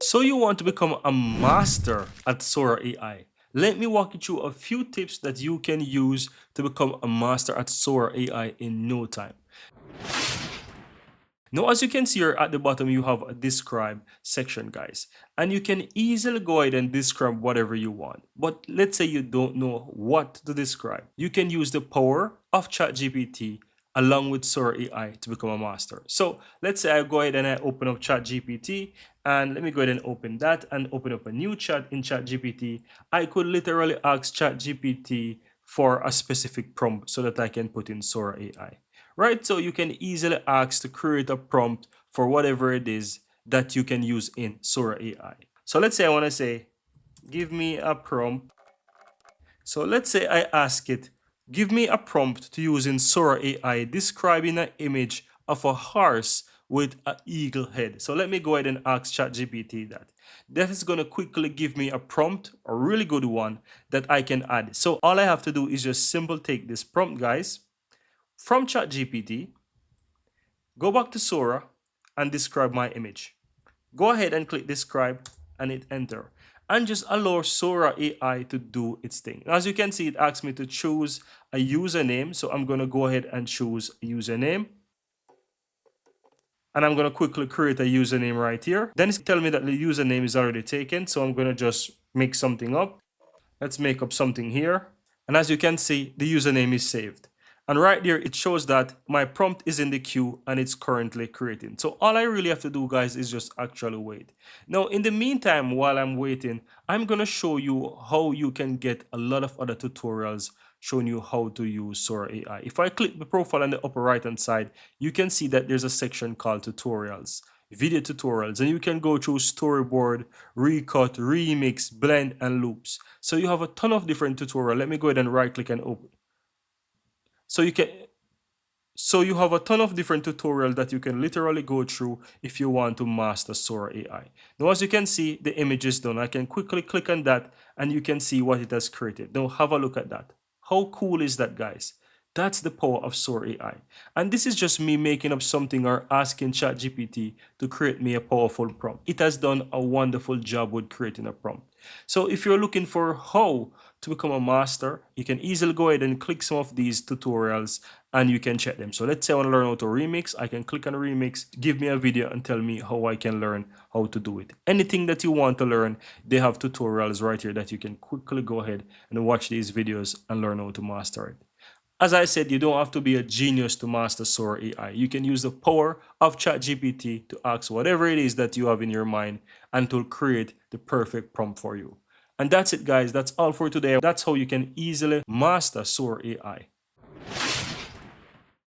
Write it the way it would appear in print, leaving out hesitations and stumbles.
So you want to become a master at SORA AI. Let me walk you through a few tips that you can use to become a master at SORA AI in no time. Now, as you can see here at the bottom, you have a describe section, guys, and you can easily go ahead and describe whatever you want. But let's say you don't know what to describe. You can use the power of ChatGPT along with SORA AI to become a master. So let's say I go ahead and I open up ChatGPT, and let me go ahead and open that and open up a new chat in ChatGPT. I could literally ask ChatGPT for a specific prompt so that I can put in SORA AI. Right, so you can easily ask to create a prompt for whatever it is that you can use in SORA AI. So let's say I want to say, give me a prompt. So let's say I ask it, give me a prompt to use in SORA AI describing an image of a horse with an eagle head. So let me go ahead and ask ChatGPT that. That is going to quickly give me a prompt, a really good one that I can add. So all I have to do is just simple take this prompt, guys, from ChatGPT, go back to SORA and describe my image. Go ahead and click describe and hit enter. And just allow SORA AI to do its thing. As you can see, it asks me to choose a username. So I'm going to go ahead and choose a username. And I'm going to quickly create a username right here. Then it's telling me that the username is already taken. So I'm going to just make something up. Let's make up something here. And as you can see, the username is saved. And right there, it shows that my prompt is in the queue and it's currently creating. So all I really have to do, guys, is just actually wait. Now, in the meantime, while I'm waiting, I'm going to show you how you can get a lot of other tutorials showing you how to use SORA AI. If I click the profile on the upper right hand side, you can see that there's a section called tutorials, video tutorials, and you can go through storyboard, recut, remix, blend, and loops. So you have a ton of different tutorials. Let me go ahead and right click and open. So you have a ton of different tutorials that you can literally go through if you want to master SORA AI. Now, as you can see, the image is done. I can quickly click on that and you can see what it has created. Now have a look at that. How cool is that, guys? That's the power of SORA AI. And this is just me making up something or asking ChatGPT to create me a powerful prompt. It has done a wonderful job with creating a prompt. So if you're looking for how to become a master, you can easily go ahead and click some of these tutorials and you can check them. So let's say I want to learn how to remix. I can click on remix, give me a video and tell me how I can learn how to do it. Anything that you want to learn, they have tutorials right here that you can quickly go ahead and watch these videos and learn how to master it. As I said, you don't have to be a genius to master SORA AI. You can use the power of ChatGPT to ask whatever it is that you have in your mind and to create the perfect prompt for you. And that's it, guys. That's all for today. That's how you can easily master SORA AI.